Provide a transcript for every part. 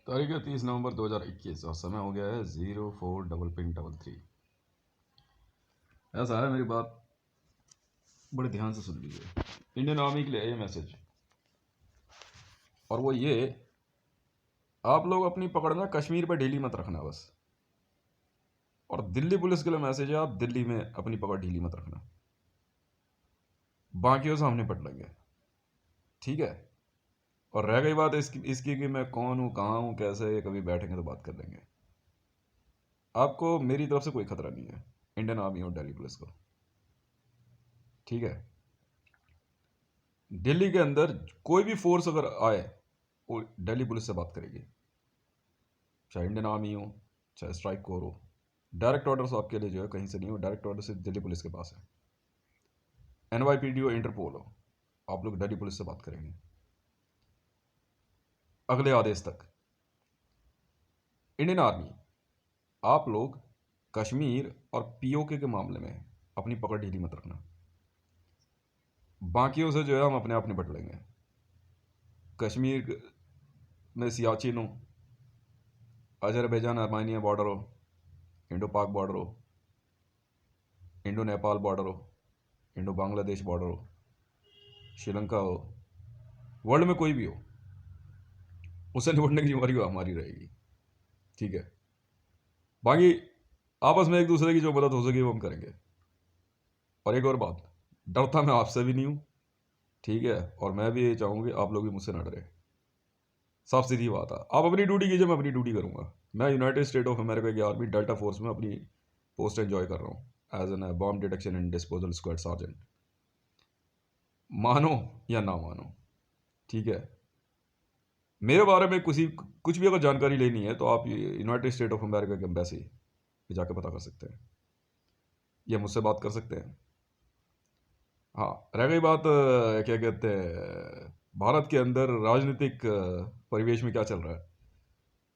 तारीख है 30 नवंबर 2021 और समय हो गया है 04 पिन 3 ऐसा है। मेरी बात बड़े ध्यान से सुन लीजिए। इंडियन आर्मी के लिए है ये मैसेज, और वो ये, आप लोग अपनी पकड़ना कश्मीर पर ढीली मत रखना बस। और दिल्ली पुलिस के लिए मैसेज है, आप दिल्ली में अपनी पकड़ ढीली मत रखना, बाकियों से हम निपट लेंगे, ठीक है। और रह गई बात इसकी कि मैं कौन हूँ, कहाँ हूँ, कैसे, ये कभी बैठेंगे तो बात कर लेंगे। आपको मेरी तरफ से कोई खतरा नहीं है, इंडियन आर्मी और दिल्ली पुलिस को, ठीक है। दिल्ली के अंदर कोई भी फोर्स अगर आए वो दिल्ली पुलिस से बात करेगी, चाहे इंडियन आर्मी हो, चाहे स्ट्राइक कोर हो। डायरेक्ट ऑर्डर्स आपके लिए जो है कहीं से नहीं हो, डायरेक्ट ऑर्डर सिर्फ दिल्ली पुलिस के पास है। NYPD हो, इंटरपोल हो, आप लोग दिल्ली पुलिस से बात करेंगे अगले आदेश तक। इंडियन आर्मी, आप लोग कश्मीर और POK के मामले में अपनी पकड़ ढीली मत रखना, बाकियों से जो है हम अपने आप निपट लेंगे। कश्मीर में सियाचिन हो, अजरबैजान अर्मानिया बॉर्डर हो, इंडो पाक बॉर्डर हो, इंडो नेपाल बॉर्डर हो, इंडो बांग्लादेश बॉर्डर हो, श्रीलंका हो, वर्ल्ड में कोई भी हो, उससे निपटने की जिम्मेदारी हमारी रहेगी, ठीक है। बाकी आपस में एक दूसरे की जो मदद हो सके वो हम करेंगे। और एक और बात, डरता मैं आपसे भी नहीं हूँ, ठीक है, और मैं भी ये चाहूँगी आप लोग भी मुझसे ना डरे। साफ सीधी बात है, आप अपनी ड्यूटी कीजिए, मैं अपनी ड्यूटी करूँगा। मैं यूनाइटेड स्टेट ऑफ अमेरिका की आर्मी डेल्टा फोर्स में अपनी पोस्ट एंजॉय कर रहा हूँ as an bomb detection and disposal squad sergeant. मानो या ना मानो, ठीक है। मेरे बारे में कुछ भी अगर जानकारी लेनी है तो आप यूनाइटेड स्टेट ऑफ अमेरिका की एम्बेसी पे जाकर पता कर सकते हैं, या मुझसे बात कर सकते हैं। हाँ, रह गई बात क्या कहते हैं भारत के अंदर राजनीतिक परिवेश में क्या चल रहा है,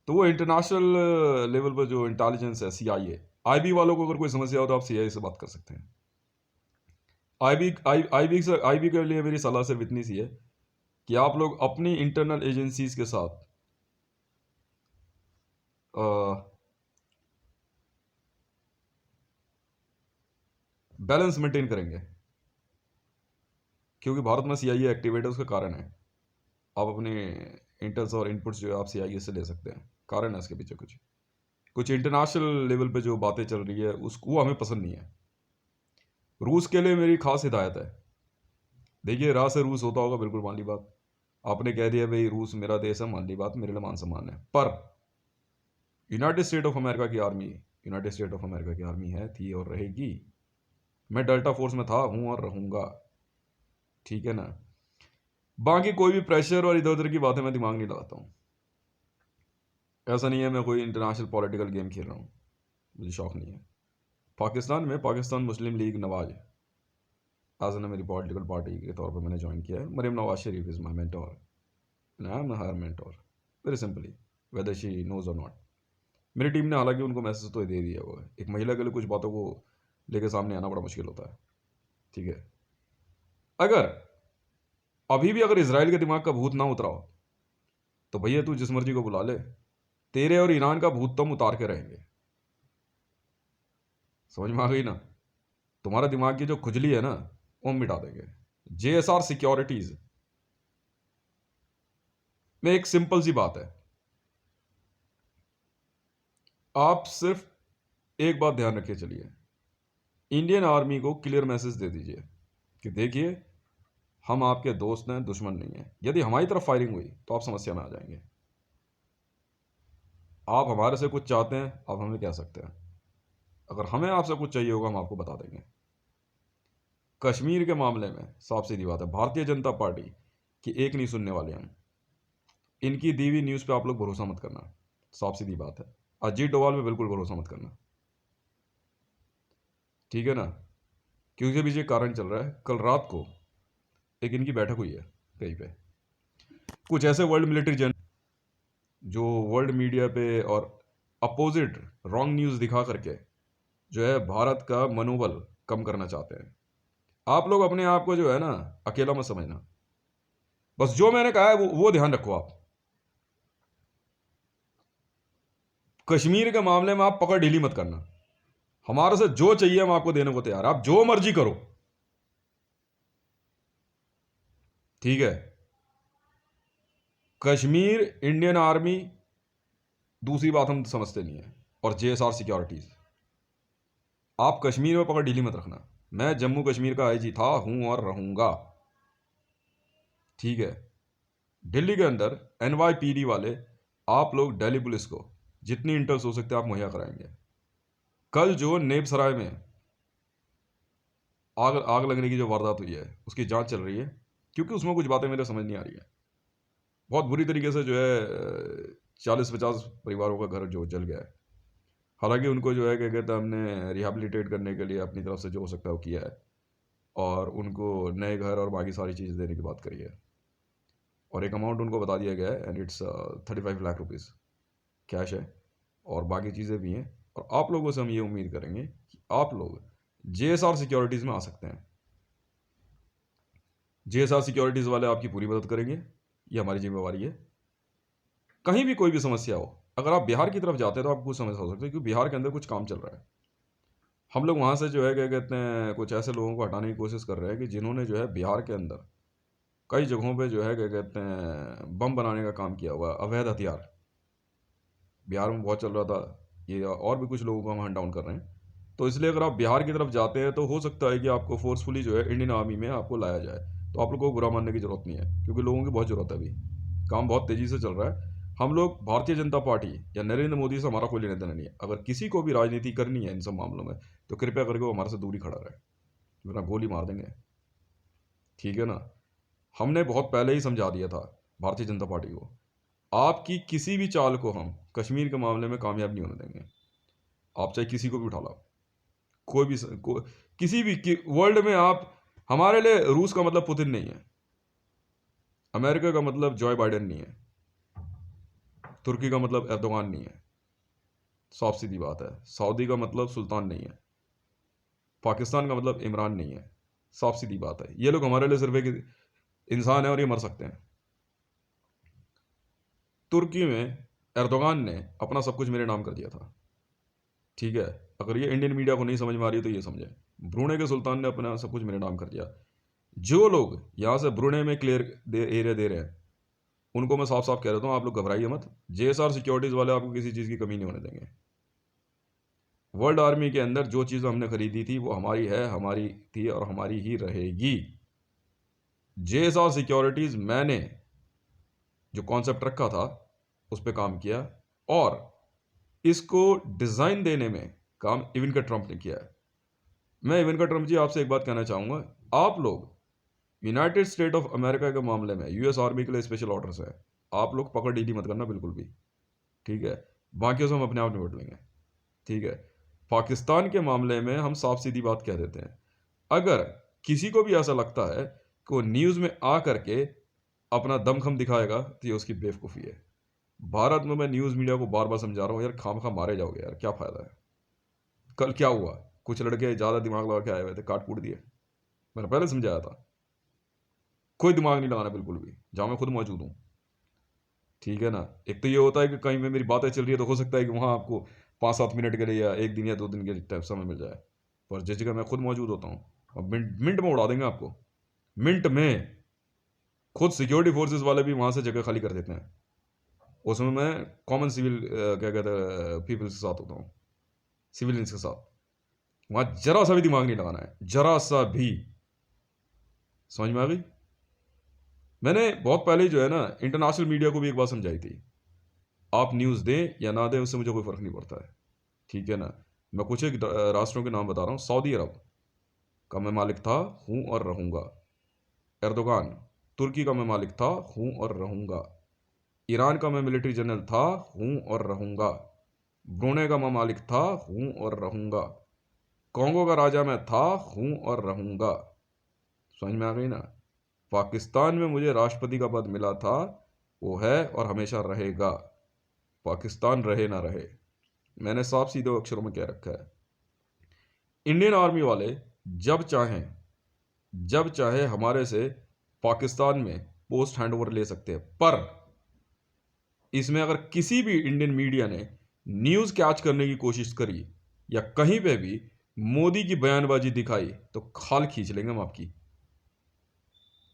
तो वो इंटरनेशनल लेवल पर जो इंटेलिजेंस है, CIA, IB वालों को अगर कोई समस्या हो तो आप CIA से बात कर सकते हैं। IB के लिए मेरी सलाह सिर्फ इतनी सी है कि आप लोग अपनी इंटरनल एजेंसीज के साथ बैलेंस मेंटेन करेंगे, क्योंकि भारत में CIA एक्टिवेट है, उसका कारण है। आप अपने इंटल्स और इनपुट्स जो है आप CIA से ले सकते हैं, कारण है इसके पीछे कुछ कुछ इंटरनेशनल लेवल पे जो बातें चल रही है उसको वो हमें पसंद नहीं है। रूस के लिए मेरी खास हिदायत है, देखिए राह से रूस होता होगा, बिल्कुल मान ली बात, आपने कह दिया भाई रूस मेरा देश है, मान ली बात, मेरे लिए मान सम्मान है। पर यूनाइटेड स्टेट ऑफ अमेरिका की army United State of America की आर्मी है, थी और रहेगी। मैं डेल्टा फोर्स में था, हूँ और रहूँगा, ठीक है ना। बाकी कोई भी प्रेशर और इधर उधर की बातें मैं दिमाग नहीं लगाता हूँ। ऐसा नहीं है मैं कोई इंटरनेशनल पॉलिटिकल गेम खेल रहा हूँ, मुझे शौक नहीं है। पाकिस्तान में पाकिस्तान मुस्लिम लीग नवाज एज एन मेरी पॉलिटिकल पार्टी के तौर पर मैंने ज्वाइन किया है। Maryam Nawaz Sharif is my mentor and I am her mentor, very simply, whether she knows or not. मेरी टीम ने हालांकि उनको मैसेज तो दे दिया हुआ है, एक महिला के लिए कुछ बातों को लेकर सामने आना बड़ा मुश्किल होता है, ठीक है। अगर अभी भी अगर इसराइल के दिमाग का भूत ना उतरा हो तो भैया तू जिस मर्जी को बुला ले, तेरे और ईरान का भूत तो हम उतार के रहेंगे। समझ में आ गई ना, तुम्हारा दिमाग की जो खुजली है ना वो हम मिटा देंगे। JSR सिक्योरिटीज में एक सिंपल सी बात है, आप सिर्फ एक बात ध्यान रखिए, चलिए इंडियन आर्मी को क्लियर मैसेज दे दीजिए कि देखिए हम आपके दोस्त हैं, दुश्मन नहीं है। यदि हमारी तरफ फायरिंग हुई तो आप समस्या में आ जाएंगे। आप हमारे से कुछ चाहते हैं, आप हमें कह सकते हैं, अगर हमें आपसे कुछ चाहिए होगा हम आपको बता देंगे। कश्मीर के मामले में साफ सीधी बात है, भारतीय जनता पार्टी की एक नहीं सुनने वाले हम। इनकी दी हुई न्यूज़ पे आप लोग भरोसा मत करना, साफ सीधी बात है। अजीत डोभाल पे बिल्कुल भरोसा मत करना, ठीक है ना। क्योंकि पीछे कारण चल रहा है, कल रात को एक इनकी बैठक हुई है कहीं पे, कुछ ऐसे वर्ल्ड मिलिट्री जन जो वर्ल्ड मीडिया पे और अपोजिट रॉन्ग न्यूज़ दिखा करके जो है भारत का मनोबल कम करना चाहते हैं। आप लोग अपने आप को जो है ना अकेला मत समझना, बस जो मैंने कहा है वो ध्यान रखो आप। कश्मीर के मामले में आप पकड़ ढीली मत करना। हमारे से जो चाहिए हम आपको देने को तैयार है, आप जो मर्जी करो, ठीक है। कश्मीर, इंडियन आर्मी, दूसरी बात हम समझते नहीं है, और जेएसआर सिक्योरिटीज, आप कश्मीर में पकड़ ढीली मत रखना। मैं जम्मू कश्मीर का आईजी था, हूं और रहूंगा, ठीक है। दिल्ली के अंदर एनवाईपीडी वाले, आप लोग दिल्ली पुलिस को जितनी इंटल्स हो सकते हैं आप मुहैया कराएंगे। कल जो नेब सराय में आग लगने की जो वारदात हुई है उसकी जांच चल रही है, क्योंकि उसमें कुछ बातें मेरे समझ नहीं आ रही है। बहुत बुरी तरीके से जो है 40-50 परिवारों का घर जो जल गया है। हालांकि उनको जो है क्या कहते हैं, हमने रिहेबिलिटेट करने के लिए अपनी तरफ से जो हो सकता है वो किया है, और उनको नए घर और बाकी सारी चीज़ें देने की बात करी है, और एक अमाउंट उनको बता दिया गया है, and it's 35 lakh rupees cash है, और बाकी चीज़ें भी हैं। और आप लोगों से हम ये उम्मीद करेंगे कि आप लोग जेएसआर सिक्योरिटीज़ में आ सकते हैं। जेएसआर सिक्योरिटीज़ वाले आपकी पूरी मदद करेंगे, ये हमारी जिम्मेवारी है। कहीं भी कोई भी समस्या हो, अगर आप बिहार की तरफ जाते हैं तो आपको कुछ समस्या हो सकती है, क्योंकि बिहार के अंदर कुछ काम चल रहा है। हम लोग वहाँ से जो है क्या कहते हैं, कुछ ऐसे लोगों को हटाने की कोशिश कर रहे हैं कि जिन्होंने जो है बिहार के अंदर कई जगहों पे जो है क्या कहते हैं बम बनाने का काम किया हुआ, अवैध हथियार बिहार में बहुत चल रहा था ये, और भी कुछ लोगों को हम हंट डाउन कर रहे हैं। तो इसलिए अगर आप बिहार की तरफ जाते हैं तो हो सकता है कि आपको फोर्सफुली जो है इंडियन आर्मी में आपको लाया जाए, तो आप लोगों को बुरा मानने की ज़रूरत नहीं है, क्योंकि लोगों की बहुत ज़रूरत है। अभी काम बहुत तेज़ी से चल रहा है। हम लोग भारतीय जनता पार्टी या नरेंद्र मोदी से हमारा कोई लेना देना नहीं है। अगर किसी को भी राजनीति करनी है इन सब मामलों में तो कृपया करके वो हमारे से दूरी खड़ा रहे, वरना गोली मार देंगे, ठीक है ना। हमने बहुत पहले ही समझा दिया था भारतीय जनता पार्टी को, आपकी किसी भी चाल को हम कश्मीर के मामले में कामयाब नहीं होने देंगे। आप चाहे किसी को भी उठा लो, कोई भी किसी भी वर्ल्ड में आप, हमारे लिए रूस का मतलब पुतिन नहीं है, अमेरिका का मतलब जॉय बाइडेन नहीं है, तुर्की का मतलब एर्दोगान नहीं है, साफ सीधी बात है। सऊदी का मतलब सुल्तान नहीं है, पाकिस्तान का मतलब इमरान नहीं है, साफ सीधी बात है। ये लोग हमारे लिए सिर्फ एक इंसान है और ये मर सकते हैं। तुर्की में एर्दोगान ने अपना सब कुछ मेरे नाम कर दिया था, ठीक है। अगर ये इंडियन मीडिया को नहीं समझ में आ रही तो ये समझे, ब्रूने के सुल्तान ने अपना सब कुछ मेरे नाम कर दिया। जो लोग यहाँ से ब्रूने में क्लियर एरिया दे रहे हैं उनको मैं साफ साफ कह रहा हूँ, आप लोग घबराइए मत। जेएसआर सिक्योरिटीज़ वाले आपको किसी चीज़ की कमी नहीं होने देंगे। वर्ल्ड आर्मी के अंदर जो चीज़ हमने खरीदी थी वो हमारी है, हमारी थी और हमारी ही रहेगी। जेएसआर सिक्योरिटीज़, मैंने जो कॉन्सेप्ट रखा था उस पर काम किया, और इसको डिज़ाइन देने में काम इवेंका ट्रंप ने किया है। मैं इवेंका ट्रंप जी आपसे एक बात कहना चाहूँगा, आप लोग यूनाइटेड स्टेट ऑफ अमेरिका के मामले में यूएस आर्मी के लिए स्पेशल ऑर्डर्स है, आप लोग पकड़ ढीली मत करना बिल्कुल भी, ठीक है। बाकी से हम अपने आप निपट लेंगे, ठीक है। पाकिस्तान के मामले में हम साफ सीधी बात कह देते हैं, अगर किसी को भी ऐसा लगता है कि वो न्यूज़ में आ करके अपना दमखम दिखाएगा तो ये उसकी बेवकूफ़ी है। भारत में मैं न्यूज़ मीडिया को बार बार समझा रहा हूँ, यार खामखा मारे जाओगे यार, क्या फ़ायदा है। कल क्या हुआ, कुछ लड़के ज़्यादा दिमाग लगा के आए हुए थे, काट कूट दिए। मैंने पहले समझाया था, कोई दिमाग नहीं लगाना बिल्कुल भी, जहाँ मैं खुद मौजूद हूँ, ठीक है ना। एक तो ये होता है कि कहीं में मेरी बातें चल रही है तो हो सकता है कि वहाँ आपको 5-7 मिनट के लिए या 1 दिन या 2 दिन के लिए समय मिल जाए, पर जिस जगह मैं खुद मौजूद होता हूँ अब मिनट मिनट में उड़ा देंगे आपको, मिनट में। खुद सिक्योरिटी फोर्सेज वाले भी वहाँ से जगह खाली कर देते हैं, उसमें मैं कॉमन सिविल क्या कहते हैं पीपल्स के साथ होता हूँ, सिविलियंस के साथ। वहाँ जरा सा भी दिमाग नहीं लगाना है, जरा सा भी, समझ में आ गई। मैंने बहुत पहले जो है ना इंटरनेशनल मीडिया को भी एक बात समझाई थी, आप न्यूज़ दें या ना दें उससे मुझे कोई फ़र्क नहीं पड़ता है, ठीक है ना। मैं कुछ एक राष्ट्रों के नाम बता रहा हूँ। सऊदी अरब का मैं मालिक था, हूँ और रहूँगा। एर्दोगान, तुर्की का मैं मालिक था, हूँ और रहूँगा। ईरान का मैं मिलिट्री जनरल था, हूँ और रहूँगा। ब्रूनेई का मैं मालिक था, हूँ और रहूँगा। कॉन्गो का राजा मैं था, हूँ और रहूँगा। समझ में आ गई ना। पाकिस्तान में मुझे राष्ट्रपति का पद मिला था, वो है और हमेशा रहेगा, पाकिस्तान रहे ना रहे। मैंने साफ सीधे अक्षरों में कह रखा है। इंडियन आर्मी वाले जब चाहे हमारे से पाकिस्तान में पोस्ट हैंड ओवर ले सकते हैं, पर इसमें अगर किसी भी इंडियन मीडिया ने न्यूज़ कैच करने की कोशिश करी या कहीं पे भी मोदी की बयानबाजी दिखाई तो खाल खींच लेंगे हम आपकी।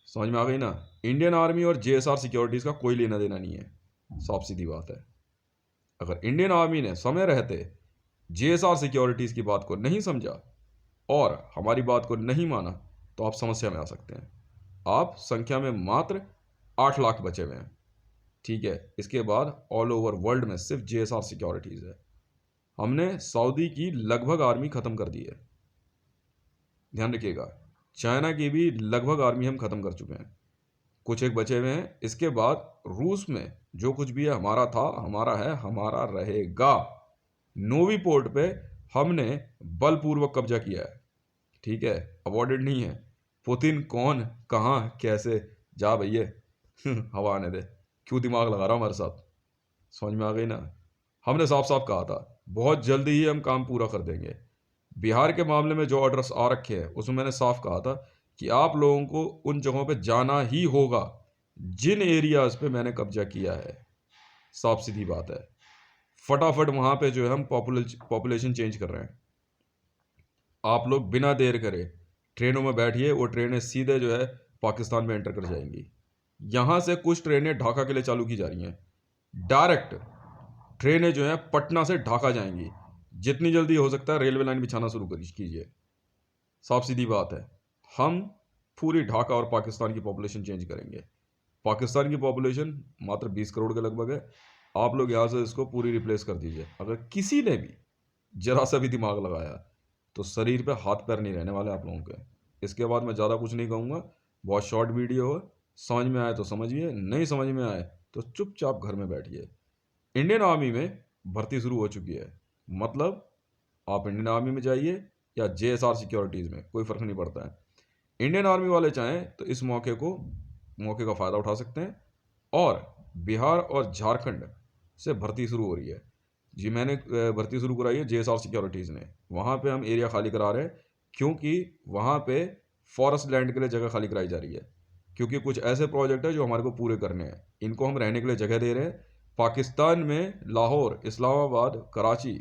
समझ में आ गई ना? इंडियन आर्मी और जेएसआर सिक्योरिटीज का कोई लेना देना नहीं है, साफ सीधी बात है। अगर इंडियन आर्मी ने समय रहते जेएसआर सिक्योरिटीज की बात को नहीं समझा और हमारी बात को नहीं माना तो आप समस्या में आ सकते हैं। आप संख्या में मात्र 8 लाख बचे हुए हैं, ठीक है। इसके बाद ऑल ओवर वर्ल्ड में सिर्फ जेएसआर सिक्योरिटीज है। हमने सऊदी की लगभग आर्मी खत्म कर दी है, ध्यान रखिएगा। चाइना की भी लगभग आर्मी हम खत्म कर चुके हैं, कुछ एक बचे हुए हैं। इसके बाद रूस में जो कुछ भी है हमारा था, हमारा है, हमारा रहेगा। नोवी पोर्ट पे हमने बलपूर्वक कब्जा किया है, ठीक है, अवॉर्डेड नहीं है। पुतिन कौन, कहाँ, कैसे, जा भैया हवा आने दे, क्यों दिमाग लगा रहा हमारे साथ। समझ में आ गई ना? हमने साफ साफ कहा था बहुत जल्दी ही हम काम पूरा कर देंगे। बिहार के मामले में जो ऑर्डर्स आ रखे हैं उसमें मैंने साफ कहा था कि आप लोगों को उन जगहों पे जाना ही होगा जिन एरियाज पे मैंने कब्जा किया है। साफ सीधी बात है, फटाफट वहां पे जो है हम पॉपुलेशन चेंज कर रहे हैं। आप लोग बिना देर करे ट्रेनों में बैठिए, वो ट्रेनें सीधे जो है पाकिस्तान में एंटर कर जाएंगी। यहाँ से कुछ ट्रेनें ढाका के लिए चालू की जा रही हैं, डायरेक्ट ट्रेनें जो हैं पटना से ढाका जाएंगी। जितनी जल्दी हो सकता है रेलवे लाइन बिछाना शुरू कीजिए। साफ सीधी बात है, हम पूरी ढाका और पाकिस्तान की पॉपुलेशन चेंज करेंगे। पाकिस्तान की पॉपुलेशन मात्र 20 करोड़ के लगभग है। आप लोग यहाँ से इसको पूरी रिप्लेस कर दीजिए। अगर किसी ने भी जरा सा भी दिमाग लगाया तो शरीर पे हाथ पैर नहीं रहने वाले आप लोगों के। इसके बाद मैं ज़्यादा कुछ नहीं कहूँगा, बहुत शॉर्ट वीडियो है। समझ में आए तो समझिए, नहीं समझ में आए तो चुपचाप घर में बैठिए। इंडियन आर्मी में भर्ती शुरू हो चुकी है, मतलब आप इंडियन आर्मी में जाइए या जेएसआर सिक्योरिटीज़ में, कोई फ़र्क नहीं पड़ता है। इंडियन आर्मी वाले चाहें तो इस मौके का फ़ायदा उठा सकते हैं। और बिहार और झारखंड से भर्ती शुरू हो रही है जी। मैंने भर्ती शुरू कराई है जेएसआर सिक्योरिटीज़ ने। वहाँ पे हम एरिया खाली करा रहे हैं क्योंकि वहाँ पे फॉरेस्ट लैंड के लिए जगह खाली कराई जा रही है, क्योंकि कुछ ऐसे प्रोजेक्ट है जो हमारे को पूरे करने हैं। इनको हम रहने के लिए जगह दे रहे हैं। पाकिस्तान में लाहौर, इस्लामाबाद, कराची,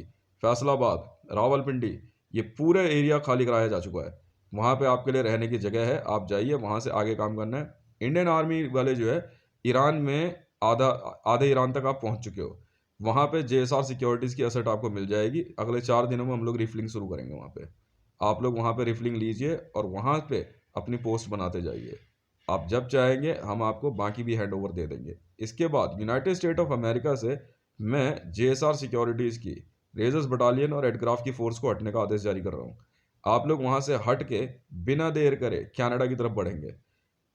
फैसलाबाद, रावलपिंडी, ये पूरे एरिया खाली कराया जा चुका है। वहाँ पे आपके लिए रहने की जगह है, आप जाइए, वहाँ से आगे काम करना है। इंडियन आर्मी वाले जो है ईरान में आधे ईरान तक आप पहुँच चुके हो। वहाँ पे जेएसआर सिक्योरिटीज़ की एसेट आपको मिल जाएगी। अगले 4 दिनों में हम लोग रिफिलिंग शुरू करेंगे वहाँ पे। आप लोग वहाँ पे रिफिलिंग लीजिए और वहाँ पे अपनी पोस्ट बनाते जाइए। आप जब चाहेंगे हम आपको बाकी भी हैंड ओवर दे देंगे। इसके बाद यूनाइटेड स्टेट ऑफ अमेरिका से मैं जेएसआर सिक्योरिटीज़ की रेजर्स बटालियन और एडक्राफ्ट की फोर्स को हटने का आदेश जारी कर रहा हूँ। आप लोग वहाँ से हट के बिना देर करे कनाडा की तरफ बढ़ेंगे।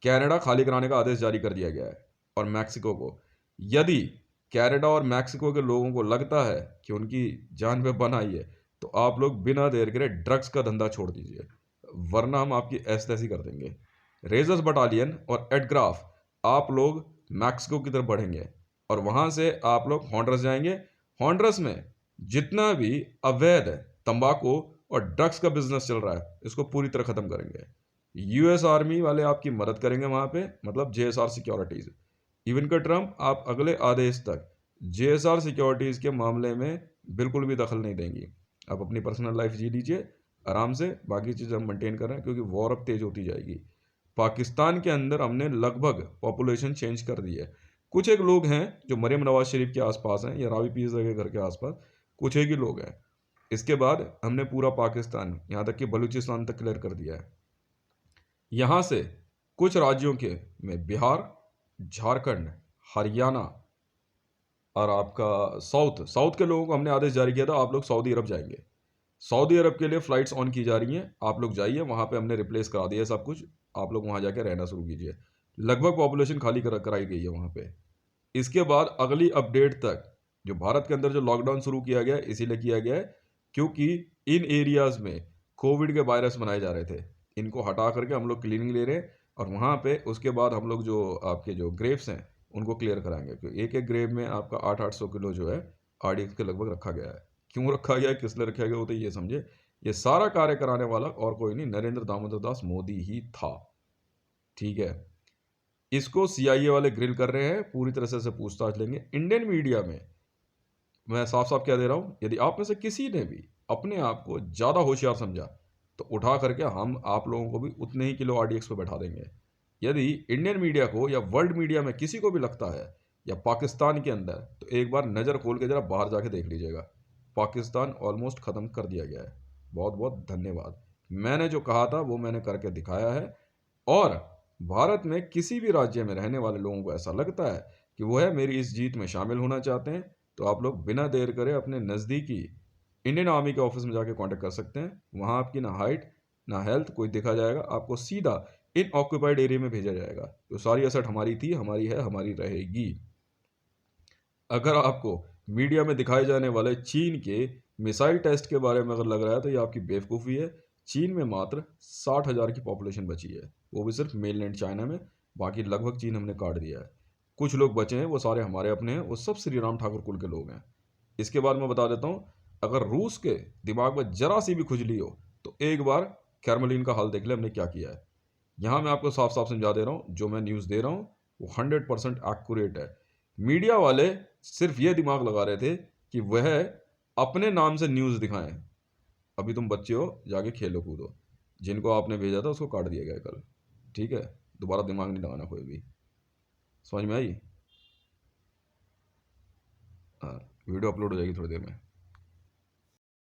कनाडा खाली कराने का आदेश जारी कर दिया गया है। और मैक्सिको को, यदि कनाडा और मैक्सिको के लोगों को लगता है कि उनकी जान पे बन आई है तो आप लोग बिना देर करे ड्रग्स का धंधा छोड़ दीजिए, वरना हम आपकी ऐसी तैसी कर देंगे। रेजर्स बटालियन और एडग्राफ आप लोग मैक्सिको की तरफ बढ़ेंगे और वहाँ से आप लोग हॉन्डरस जाएंगे। हॉन्डरस में जितना भी अवैध तंबाकू और ड्रग्स का बिजनेस चल रहा है इसको पूरी तरह ख़त्म करेंगे। यूएस आर्मी वाले आपकी मदद करेंगे वहाँ पे, मतलब जेएसआर सिक्योरिटीज़। इवन का ट्रम्प आप अगले आदेश तक जेएसआर सिक्योरिटीज़ के मामले में बिल्कुल भी दखल नहीं देंगी। आप अपनी पर्सनल लाइफ जी लीजिए आराम से, बाकी चीज़ हम मेंटेन कर रहे हैं क्योंकि वॉर अब तेज़ होती जाएगी। पाकिस्तान के अंदर हमने लगभग पॉपुलेशन चेंज कर दी है। कुछ एक लोग हैं जो मरियम नवाज शरीफ के आसपास हैं या रावी पीरज़ा के घर के आसपास, कुछ एक ही लोग हैं। इसके बाद हमने पूरा पाकिस्तान यहाँ तक कि बलूचिस्तान तक क्लियर कर दिया है। यहाँ से कुछ राज्यों के में बिहार, झारखंड, हरियाणा और आपका साउथ के लोगों को हमने आदेश जारी किया था आप लोग सऊदी अरब जाएंगे। सऊदी अरब के लिए फ़्लाइट्स ऑन की जा रही हैं, आप लोग जाइए, वहाँ पे हमने रिप्लेस करा दिया सब कुछ। आप लोग वहाँ जाके रहना शुरू कीजिए। लगभग पॉपुलेशन खाली कराई गई है वहाँ पे। इसके बाद अगली अपडेट तक जो भारत के अंदर जो लॉकडाउन शुरू किया गया है इसीलिए किया गया है क्योंकि इन एरियाज़ में कोविड के वायरस बनाए जा रहे थे। इनको हटा करके हम लोग क्लीनिंग ले रहे हैं और वहाँ पे उसके बाद हम लोग जो आपके जो ग्रेव्स हैं उनको क्लियर कराएंगे, क्योंकि एक एक ग्रेव में आपका 800-800 किलो जो है RDX के लगभग रखा गया है। क्यों रखा गया है, किस लिए रखा गया, वो तो ये समझे। ये सारा कार्य कराने वाला और कोई नहीं, नरेंद्र दामोदर दास मोदी ही था, ठीक है। इसको CIA वाले ग्रिल कर रहे हैं, पूरी तरह से पूछताछ लेंगे। इंडियन मीडिया में मैं साफ-साफ कह दे रहा हूँ, यदि आप में से किसी ने भी अपने आप को ज़्यादा होशियार समझा, तो उठा करके हम आप लोगों को भी उतने ही किलो आरडीएक्स पे बैठा देंगे। यदि इंडियन मीडिया को या वर्ल्ड मीडिया में किसी को भी लगता है या पाकिस्तान के अंदर, तो एक बार नज़र खोल के ज़रा बाहर जाके देख लीजिएगा। पाकिस्तान ऑलमोस्ट ख़त्म कर दिया गया है। बहुत-बहुत धन्यवाद। मैंने जो कहा था वो मैंने करके दिखाया है और भारत में किसी भी राज्य में रहने वाले लोगों को ऐसा लगता है कि वो है मेरी इस जीत में शामिल होना चाहते हैं, तो आप लोग बिना देर करे अपने नज़दीकी इंडियन आर्मी के ऑफिस में जाके कांटेक्ट कर सकते हैं। वहाँ आपकी ना हाइट, ना हेल्थ कोई देखा जाएगा, आपको सीधा इन ऑक्यूपाइड एरिया में भेजा जाएगा। तो सारी एसेट हमारी थी, हमारी है, हमारी रहेगी। अगर आपको मीडिया में दिखाए जाने वाले चीन के मिसाइल टेस्ट के बारे में अगर लग रहा है तो ये आपकी बेवकूफ़ी है। चीन में मात्र 60,000 की पॉपुलेशन बची है, वो भी सिर्फ मेनलैंड चाइना में। बाकी लगभग चीन हमने काट दिया है। कुछ लोग बचे हैं, वो सारे हमारे अपने हैं, वो सब श्री राम ठाकुर कुल के लोग हैं। इसके बाद मैं बता देता हूँ, अगर रूस के दिमाग में जरा सी भी खुजली हो तो एक बार कैरमलीन का हाल देख ले हमने क्या किया है। यहाँ मैं आपको साफ साफ समझा दे रहा हूँ, जो मैं न्यूज़ दे रहा हूँ वो 100% एक्यूरेट है। मीडिया वाले सिर्फ ये दिमाग लगा रहे थे कि वह अपने नाम से न्यूज़ दिखाएं। अभी तुम बच्चे हो, जाके खेलो कूदो। जिनको आपने भेजा था उसको काट दिया गया कल। ठीक है, दोबारा दिमाग नहीं लगाना कोई भी। समझ में आई? हाँ, वीडियो अपलोड हो जाएगी थोड़ी देर में।